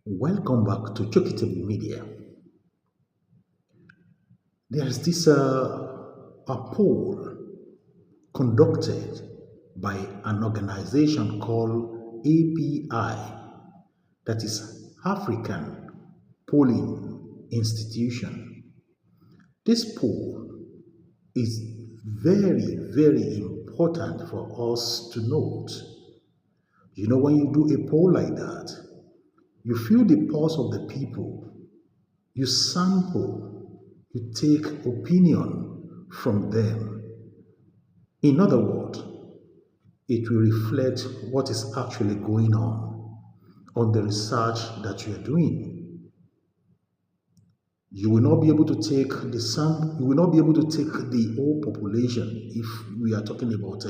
Welcome back to Chokitable Media. There is this a poll conducted by an organization called API, that is African Polling Institution. This poll is very, very important for us to note. You know, when you do a poll like that, you feel the pulse of the people, you sample, you take opinion from them. In other words, it will reflect what is actually going on the research that you are doing. You will not be able to take the you will not be able to take the whole population if we are talking about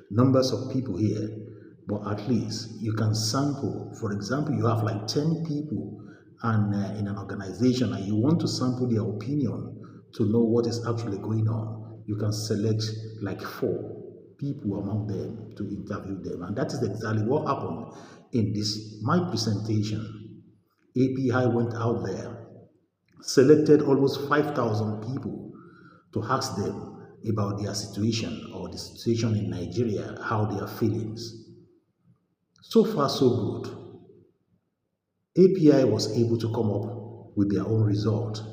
numbers of people here, but at least you can sample. For example, you have like 10 people and in an organization, and you want to sample their opinion to know what is actually going on. You can select like 4 people among them to interview them, and that is exactly what happened in this my presentation. API went out there, selected almost 5,000 people to ask them about their situation or the situation in Nigeria, how they are feeling. So far, so good. API was able to come up with their own result,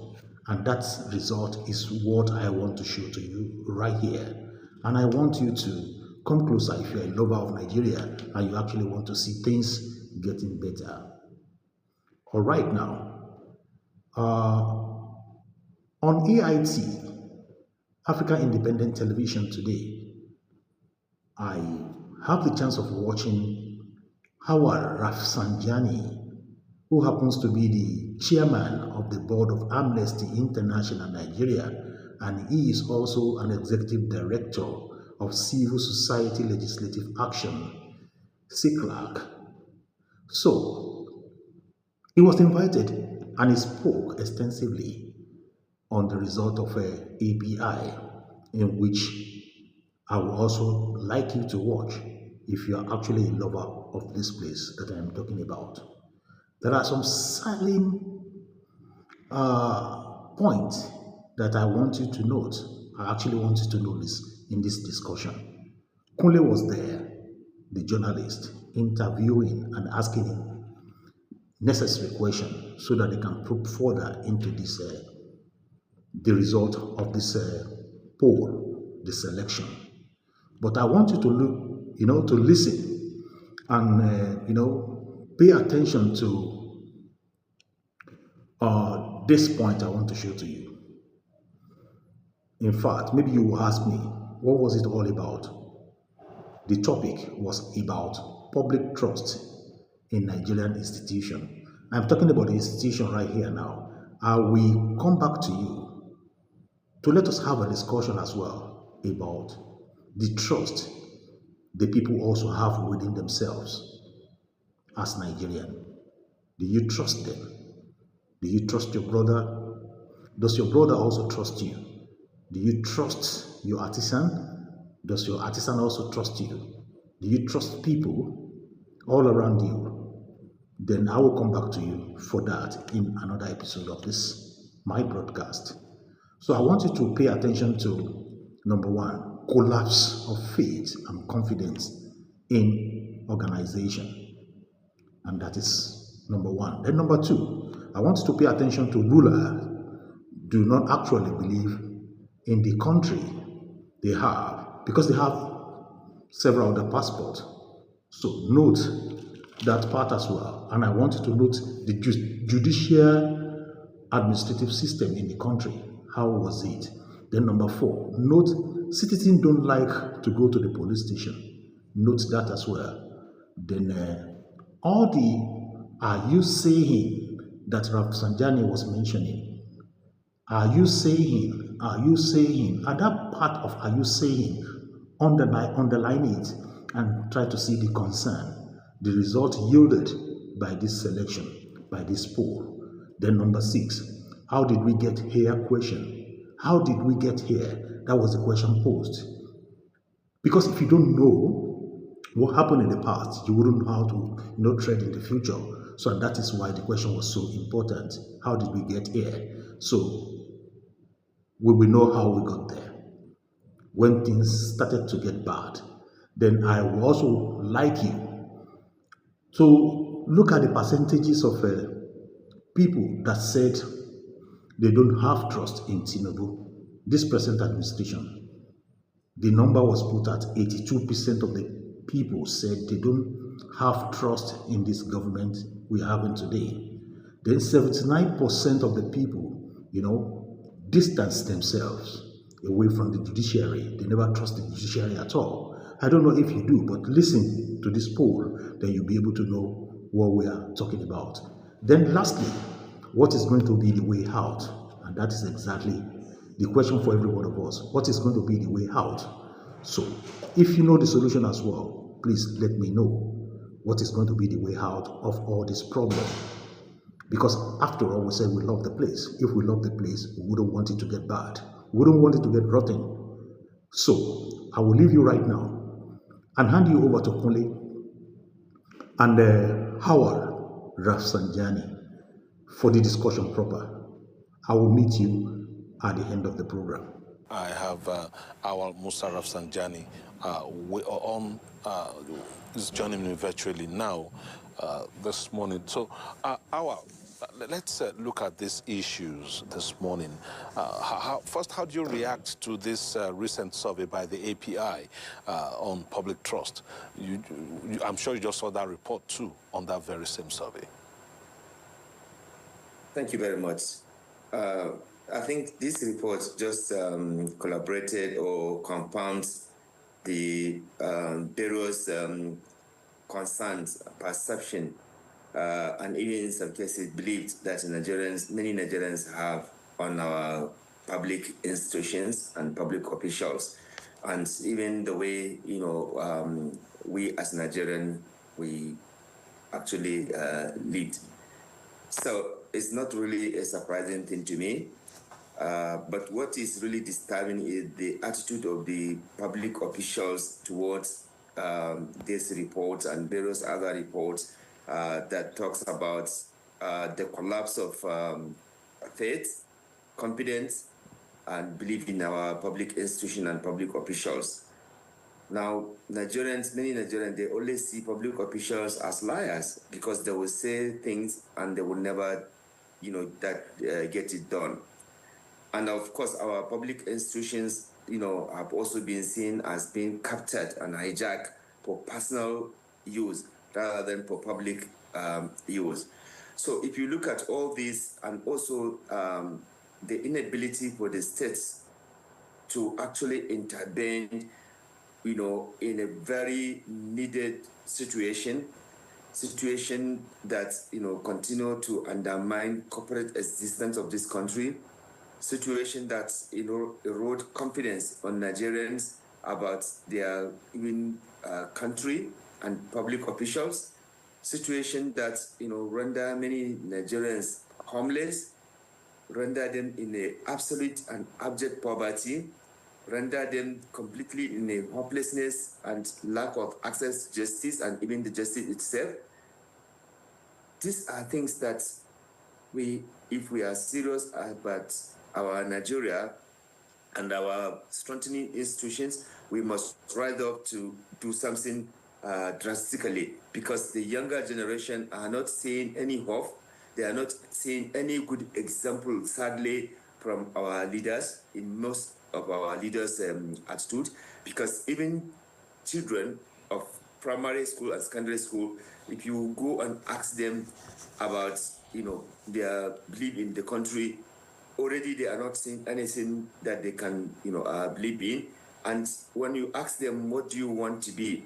and that result is what I want to show to you right here. And I want you to come closer if you're a lover of Nigeria and you actually want to see things getting better. All right, now, on AIT, Africa Independent Television today, I have the chance of watching Howard Rafsanjani, who happens to be the chairman of the board of Amnesty International Nigeria, and he is also an executive director of Civil Society Legislative Action, CICLAC. So, he was invited and he spoke extensively on the result of API, in which I would also like you to watch if you are actually a lover of this place that I am talking about. There are some salient points that I want you to note. I actually want you to notice in this discussion. Kunle was there, the journalist, interviewing and asking him necessary questions so that they can probe further into this the result of this poll, the selection. But I want you to look, to listen and, pay attention to this point I want to show to you. In fact, maybe you will ask me, what was it all about? The topic was about public trust in Nigerian institution. I'm talking about the institution right here now. I will come back to you to let us have a discussion as well about the trust the people also have within themselves as Nigerian. Do you trust them? Do you trust your brother? Does your brother also trust you? Do you trust your artisan? Does your artisan also trust you? Do you trust people all around you? Then I will come back to you for that in another episode of this, my broadcast. So I want you to pay attention to number one, collapse of faith and confidence in organization. And that is number one. Then number two, I want you to pay attention to rulers do not actually believe in the country they have because they have several other passports. So note that part as well. And I want you to note the judicial administrative system in the country. How was it? Then number four, note citizens don't like to go to the police station. Note that as well. Then all the are you saying that Rafsanjani was mentioning? Are you saying? And that part of are you saying, underline it and try to see the concern, the result yielded by this selection, by this poll. Then number six, how did we get here question? How did we get here? That was the question posed. Because if you don't know what happened in the past, you wouldn't know how to, tread in the future. So that is why the question was so important. How did we get here? So we will know how we got there. When things started to get bad, then I would also like you to look at the percentages of people that said they don't have trust in Tinubu, this present administration. The number was put at 82% of the people said they don't have trust in this government we're having today. Then 79% of the people, distance themselves away from the judiciary. They never trust the judiciary at all. I don't know if you do, but listen to this poll, then you'll be able to know what we are talking about. Then lastly, what is going to be the way out? And that is exactly the question for every one of us. What is going to be the way out? So, if you know the solution as well, please let me know what is going to be the way out of all this problem. Because after all, we say we love the place. If we love the place, we wouldn't want it to get bad. We wouldn't want it to get rotten. So, I will leave you right now and hand you over to Kunle and Howard Rafsanjani for the discussion proper. I will meet you at the end of the program. I have our Musa Rafsanjani is joining me virtually now this morning. So, let's look at these issues this morning. First, how do you react to this recent survey by the API on public trust? I'm sure you just saw that report too on that very same survey. Thank you very much. I think this report just collaborated or compounds the various concerns, perception, and even in some cases believed that many Nigerians have on our public institutions and public officials, and even the way we as Nigerians we actually lead. So it's not really a surprising thing to me. But what is really disturbing is the attitude of the public officials towards this report and various other reports that talks about the collapse of faith, confidence, and belief in our public institution and public officials. Now, many Nigerians, they always see public officials as liars because they will say things and they will never, get it done. And of course, our public institutions, have also been seen as being captured and hijacked for personal use rather than for public use. So if you look at all this and also the inability for the states to actually intervene, in a very needed situation that, continue to undermine corporate existence of this country, situation that erode confidence on Nigerians about their even country and public officials, situation that render many Nigerians homeless, render them in a absolute and abject poverty, render them completely in a hopelessness and lack of access to justice and even the justice itself. These are things that if we are serious about our Nigeria and our strengthening institutions, we must rise up to do something drastically, because the younger generation are not seeing any hope. They are not seeing any good example, sadly, from our leaders, in most of our leaders' attitude, because even children of primary school and secondary school, if you go and ask them about their belief in the country, already they are not seeing anything that they can believe in. And when you ask them what do you want to be,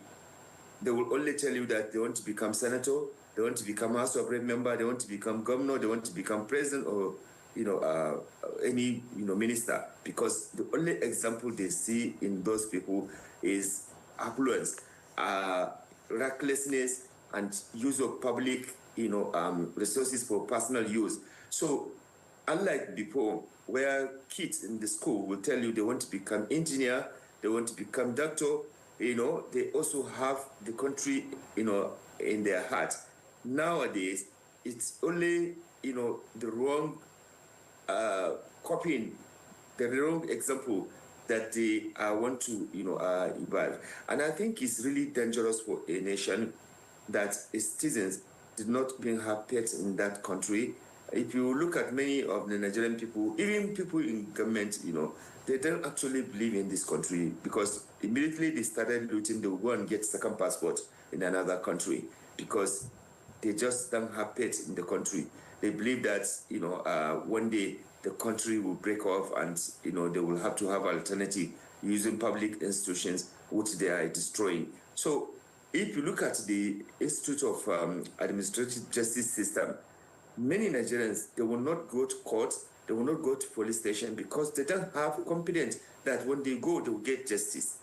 they will only tell you that they want to become senator, they want to become House of Rep member, they want to become governor, they want to become president, or any minister, because the only example they see in those people is affluence, recklessness, and use of public resources for personal use. So unlike before, where kids in the school will tell you they want to become engineer, they want to become doctor, they also have the country, in their heart. Nowadays, it's only, the wrong copying, the wrong example that they want to, evolve. And I think it's really dangerous for a nation that its citizens did not even have pets in that country. If you look at many of the Nigerian people, even people in government, they don't actually believe in this country, because immediately they started looting, they will go and get second passport in another country, because they just don't have pets in the country. They believe that, one day the country will break off, and, they will have to have alternative using public institutions, which they are destroying. So if you look at the Institute of Administrative Justice System, many Nigerians, they will not go to court, they will not go to police station, because they don't have confidence that when they go, they will get justice.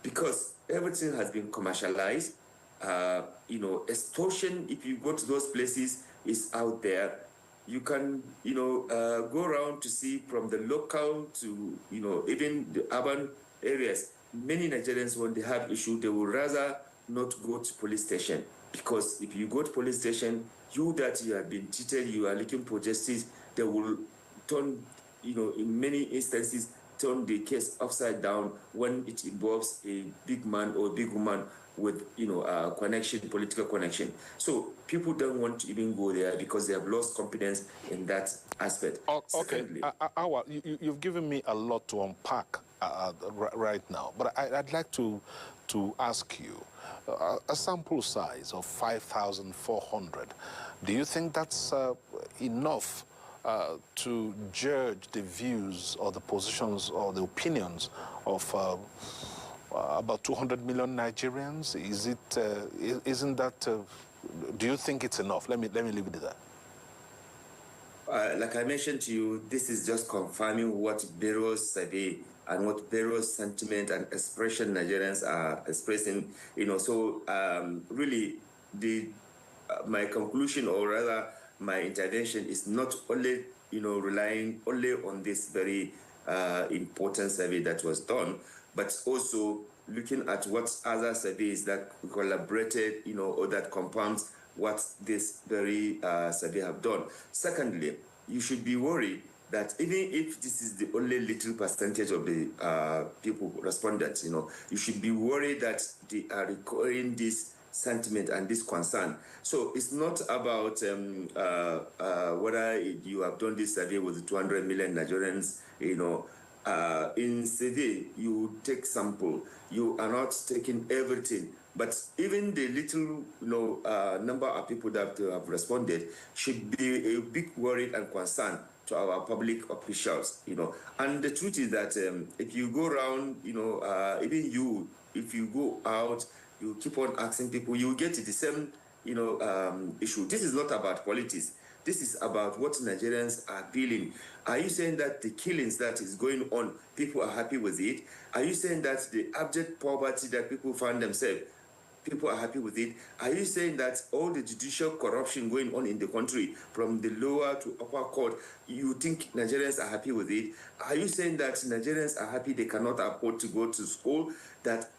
Because everything has been commercialized. Extortion, if you go to those places, is out there. You can, go around to see from the local to, even the urban areas. Many Nigerians, when they have issue, they will rather not go to police station, because if you go to police station, you have been cheated, you are looking for justice, they will turn, in many instances, turn the case upside down when it involves a big man or a big woman with, political connection. So people don't want to even go there, because they have lost confidence in that aspect. Okay, Secondly, Awa, you've given me a lot to unpack right now, but I'd like to ask you, a sample size of 5,400, do you think that's enough to judge the views or the positions or the opinions of about 200 million Nigerians? Isn't that, do you think it's enough? Let me leave it at that. Like I mentioned to you, this is just confirming what Bureau's survey and what Bureau's sentiment and expression Nigerians are expressing. So really, my conclusion, or rather my intervention, is not only, relying only on this very important survey that was done, but also looking at what other surveys that collaborated, or that compounds what this very survey have done. Secondly, you should be worried that even if this is the only little percentage of the people respondents, you should be worried that they are recording this sentiment and this concern. So it's not about whether you have done this survey with 200 million Nigerians, in survey, you take sample. You are not taking everything. But even the little, number of people that have responded should be a big worry and concern to our public officials, And the truth is that if you go around, even you, if you go out, you keep on asking people, you get the same, issue. This is not about politics. This is about what Nigerians are feeling. Are you saying that the killings that is going on, people are happy with it? Are you saying that the abject poverty that people find themselves, people are happy with it? Are you saying that all the judicial corruption going on in the country, from the lower to upper court, you think Nigerians are happy with it? Are you saying that Nigerians are happy they cannot afford to go to school, that,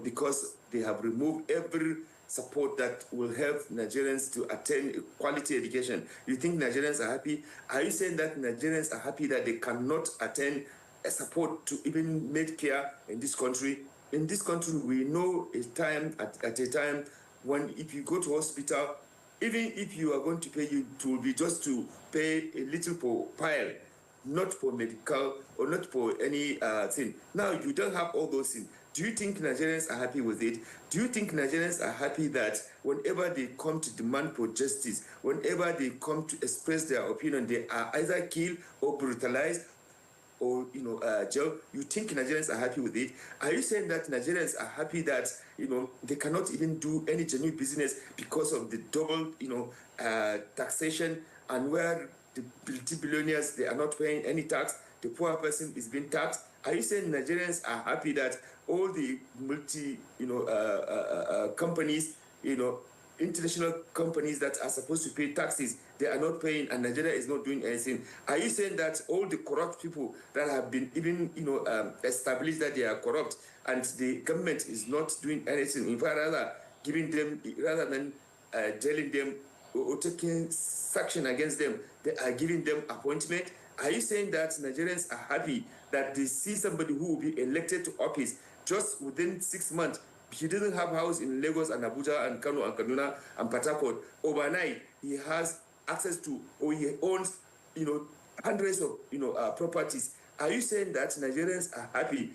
because they have removed every support that will help Nigerians to attain quality education? You think Nigerians are happy? Are you saying that Nigerians are happy that they cannot attain a support to even Medicare in this country? In this country, we know a time at a time when if you go to hospital, even if you are going to pay, it will be just to pay a little for pile, not for medical or not for any thing. Now you don't have all those things. Do you think Nigerians are happy with it? Do you think Nigerians are happy that whenever they come to demand for justice, whenever they come to express their opinion, they are either killed or brutalized or jail? You think Nigerians are happy with it? Are you saying that Nigerians are happy that they cannot even do any genuine business because of the double taxation, and where the multi-billionaires, they are not paying any tax, the poor person is being taxed? Are you saying Nigerians are happy that all the multi companies international companies that are supposed to pay taxes, they are not paying, and Nigeria is not doing anything. Are you saying that all the corrupt people that have been even, established that they are corrupt, and the government is not doing anything? In fact, rather than jailing them or taking sanction against them, they are giving them appointment. Are you saying that Nigerians are happy that they see somebody who will be elected to office just within 6 months? He doesn't have a house in Lagos and Abuja and Kano and Kaduna and Port Harcourt. Overnight, he has access to, or he owns, hundreds of, properties. Are you saying that Nigerians are happy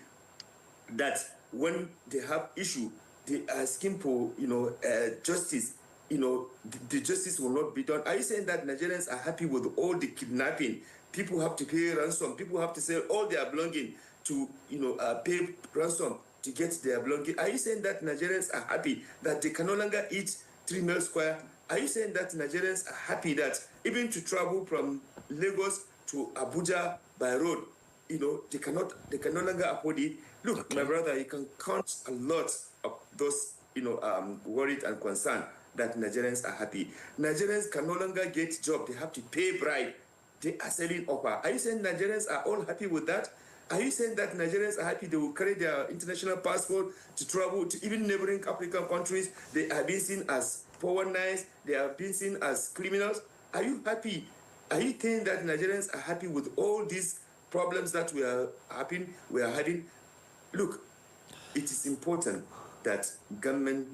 that when they have issue, they are asking for, justice? The justice will not be done. Are you saying that Nigerians are happy with all the kidnapping? People have to pay ransom. People have to sell all their belongings to, pay ransom to get their belongings. Are you saying that Nigerians are happy that they can no longer eat 3 meals square? Are you saying that Nigerians are happy that even to travel from Lagos to Abuja by road, they can no longer afford it? Look, okay, my brother, you can count a lot of those, worried and concerned that Nigerians are happy. Nigerians can no longer get job. They have to pay bribe. They are selling offer. Are you saying Nigerians are all happy with that? Are you saying that Nigerians are happy they will carry their international passport to travel to even neighboring African countries? They are being seen as 419s. They are being seen as criminals. Are you happy? Are you saying that Nigerians are happy with all these problems that we are having? Look, it is important that government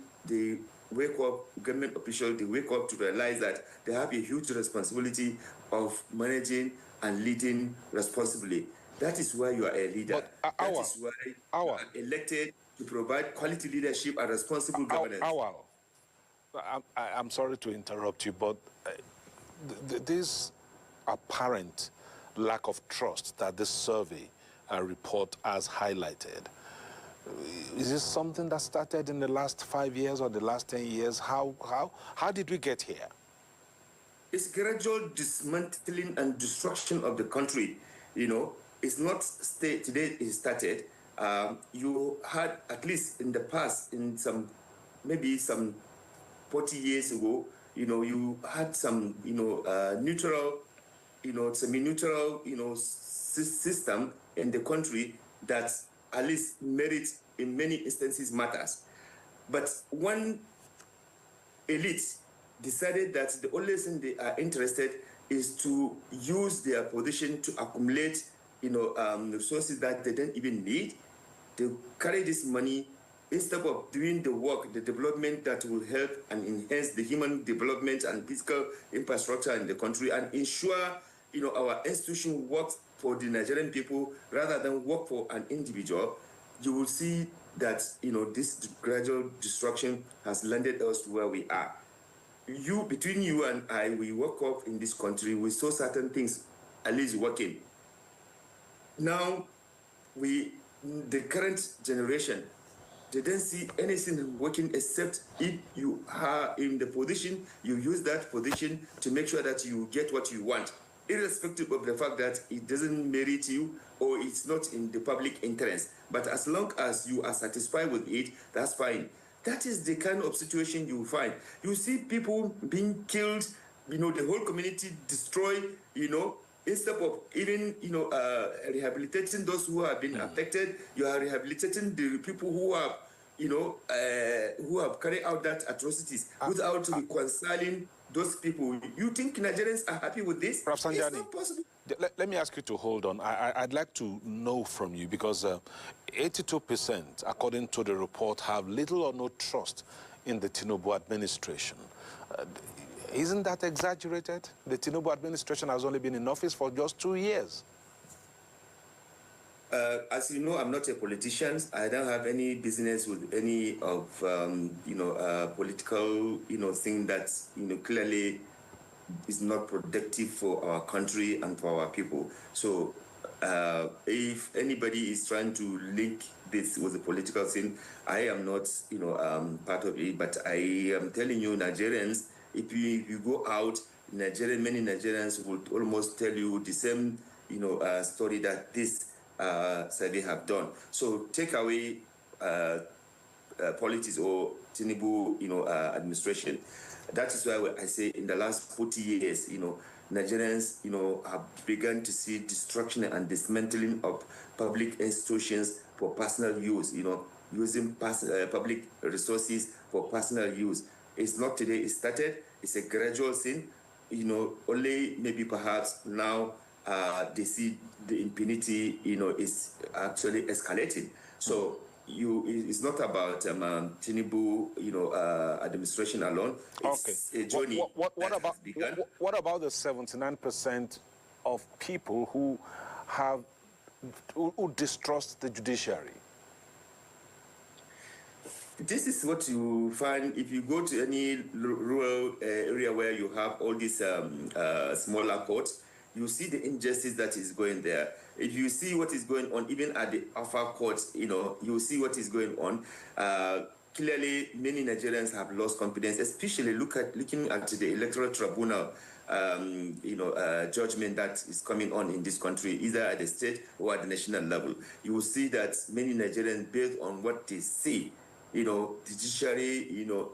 officials, they wake up to realize that they have a huge responsibility of managing and leading responsibly. That is why you are a leader. That is why you are elected to provide quality leadership and responsible governance. I'm sorry to interrupt you, but this apparent lack of trust that this survey report has highlighted, is this something that started in the last 5 years or the last 10 years? How did we get here? It's gradual dismantling and destruction of the country. It's not today it started. You had, at least in the past, in maybe some 40 years ago, you had some, neutral, semi-neutral, system in the country that at least merit in many instances matters. But one elite decided that the only thing they are interested is to use their position to accumulate, resources that they don't even need. They carry this money instead of doing the work, the development that will help and enhance the human development and physical infrastructure in the country and ensure, our institution works for the Nigerian people rather than work for an individual. You will see that, this gradual destruction has landed us to where we are. Between you and I, we woke up in this country, we saw certain things at least working. Now, the current generation, they don't see anything working except if you are in the position, you use that position to make sure that you get what you want, irrespective of the fact that it doesn't merit you or it's not in the public interest. But as long as you are satisfied with it, that's fine. That is the kind of situation you find. You see people being killed, the whole community destroyed, instead of even, rehabilitating those who have been affected, you are rehabilitating the people who have, who have carried out that atrocities without reconciling those people. You think Nigerians are happy with this? Prof. Sanjani, it's not possible. Let me ask you to hold on. I'd like to know from you, because 82%, according to the report, have little or no trust in the Tinubu administration. Isn't that exaggerated? The Tinubu administration has only been in office for just 2 years. As you know, I'm not a politician. I don't have any business with any of, political, thing that, clearly is not productive for our country and for our people. So if anybody is trying to link this with the political thing, I am not, part of it. But I am telling you, Nigerians, if you go out, many Nigerians would almost tell you the same, story that this survey have done. So take away politics or Tinubu, administration. That is why I say in the last 40 years, Nigerians, have begun to see destruction and dismantling of public institutions for personal use, using public resources for personal use. It's not today it started, it's a gradual thing, only maybe perhaps now they see the impunity, is actually escalating. So it's not about Tinubu, administration alone. It's Okay. a journey What that about has begun. what about the 79% of people who distrust the judiciary? This is what you find if you go to any rural area where you have all these smaller courts. You see the injustice that is going there. If you see what is going on, even at the upper courts, you see what is going on. Clearly, many Nigerians have lost confidence, especially looking at the electoral tribunal, judgment that is coming on in this country, either at the state or at the national level. You will see that many Nigerians, based on what they see, the judiciary,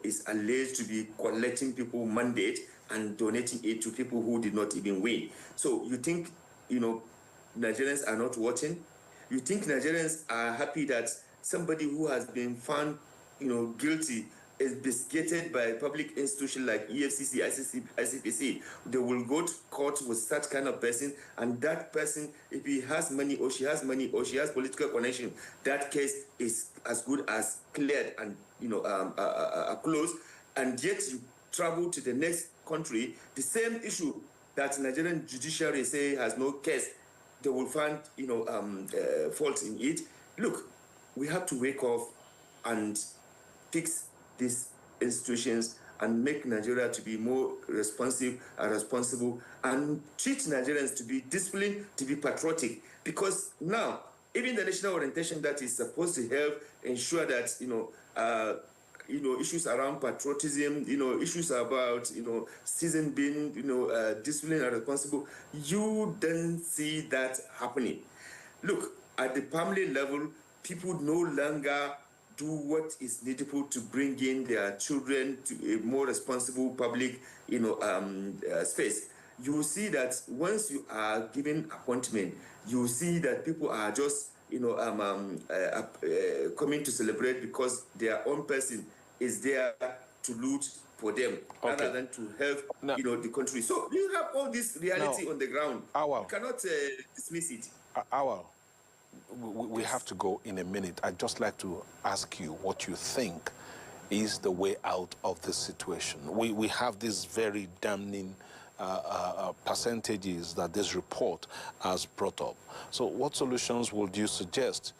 is alleged to be collecting people mandate and donating it to people who did not even win. So you think, Nigerians are not watching? You think Nigerians are happy that somebody who has been found, guilty is investigated by public institutions like EFCC, ICPC, they will go to court with such kind of person, and that person, if he has money or she has money or she has political connection, that case is as good as cleared and closed, and yet you travel to the next country, the same issue that Nigerian judiciary say has no case, they will find fault in it. Look, we have to wake up and fix these institutions and make Nigeria to be more responsive and responsible, and treat Nigerians to be disciplined, to be patriotic. Because now, even the national orientation that is supposed to help ensure that issues around patriotism, issues about citizen being disciplined and responsible, you don't see that happening. Look, at the family level, people no longer do what is needful to bring in their children to a more responsible public, space. You will see that once you are given appointment, you will see that people are just, coming to celebrate because their own person is there to loot for them, rather than to help, the country. So you have all this reality on the ground. You cannot dismiss it. We have to go in a minute. I'd just like to ask you what you think is the way out of this situation. We have these very damning percentages that this report has brought up. So what solutions would you suggest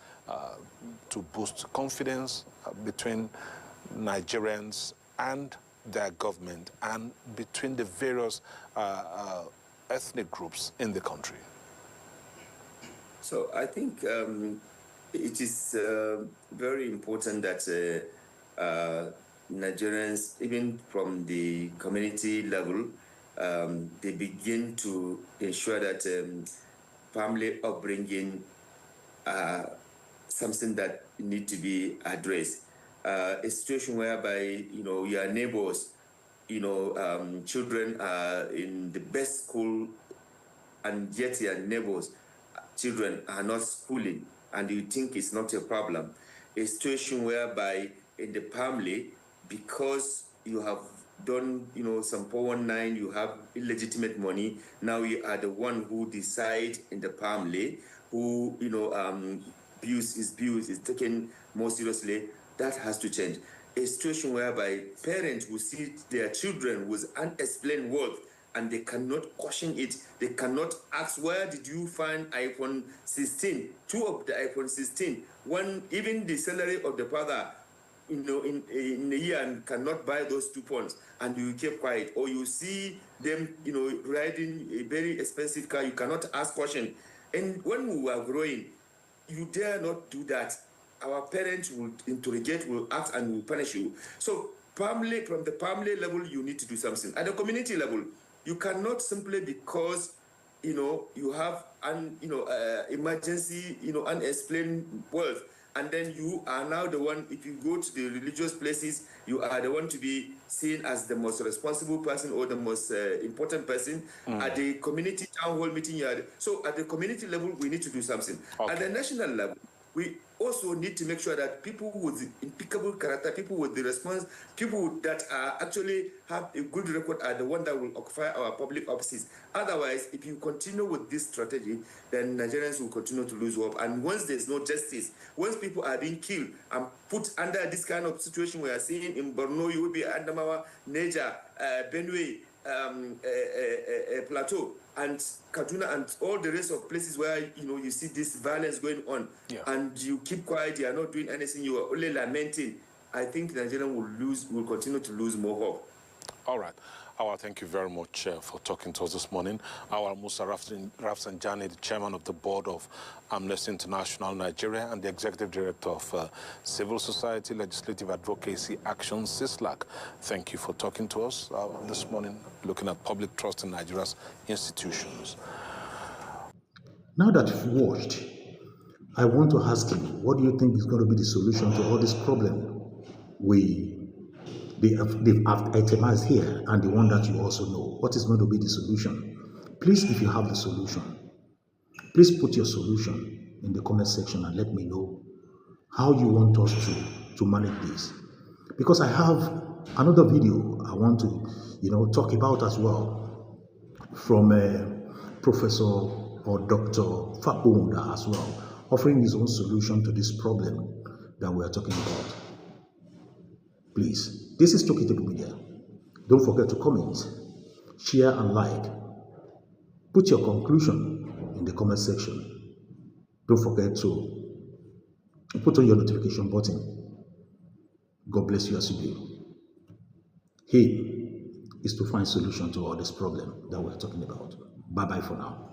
to boost confidence between Nigerians and their government and between the various ethnic groups in the country? So I think it is very important that Nigerians, even from the community level, they begin to ensure that family upbringing something that need to be addressed. A situation whereby your neighbors, children are in the best school, and yet your neighbors' children are not schooling, and you think it's not a problem. A situation whereby in the family, because you have done, some 419, you have illegitimate money, now you are the one who decide in the family who, abuse is taken more seriously. That has to change. A situation whereby parents will see their children with unexplained wealth, and they cannot caution it. They cannot ask, where did you find iPhone 16? 2 of the iPhone 16. One, even the salary of the father, in a year, and cannot buy those 2 phones, and you keep quiet. Or you see them, riding a very expensive car, you cannot ask question. And when we were growing, you dare not do that. Our parents will interrogate, will ask, and will punish you. So from the family level, you need to do something. At the community level, you cannot simply because, you have an, emergency, unexplained wealth, and then you are now the one, if you go to the religious places, you are the one to be seen as the most responsible person or the most important person. At the community town hall meeting, so at the community level, we need to do something. Okay. At the national level, we also need to make sure that people with impeccable character, people with the response, people that actually have a good record are the one that will occupy our public offices. Otherwise, if you continue with this strategy, then Nigerians will continue to lose hope. And once there's no justice, once people are being killed and put under this kind of situation we are seeing in Borno, Yobe, Adamawa, Niger, Benue, Plateau, and Kaduna, and all the rest of places where you see this violence going on, and you keep quiet, you are not doing anything, you are only lamenting, I think Nigeria will continue to lose more hope. All right. Awa, thank you very much for talking to us this morning. Awa Musa Rafsanjani, the chairman of the board of Amnesty International Nigeria and the executive director of Civil Society Legislative Advocacy Action, CISLAC. Thank you for talking to us this morning, looking at public trust in Nigeria's institutions. Now that you've watched, I want to ask you, what do you think is going to be the solution to all this problem they've itemized here, and the one that you also know? What is going to be the solution? Please, if you have the solution, please put your solution in the comment section and let me know how you want us to manage this. Because I have another video I want to talk about as well, from Professor or Dr. Fabunda as well, offering his own solution to this problem that we are talking about. Please, this is Toki Media. Don't forget to comment, share, and like. Put your conclusion in the comment section. Don't forget to put on your notification button. God bless you as you do. Here is to find solution to all this problem that we're talking about. Bye-bye for now.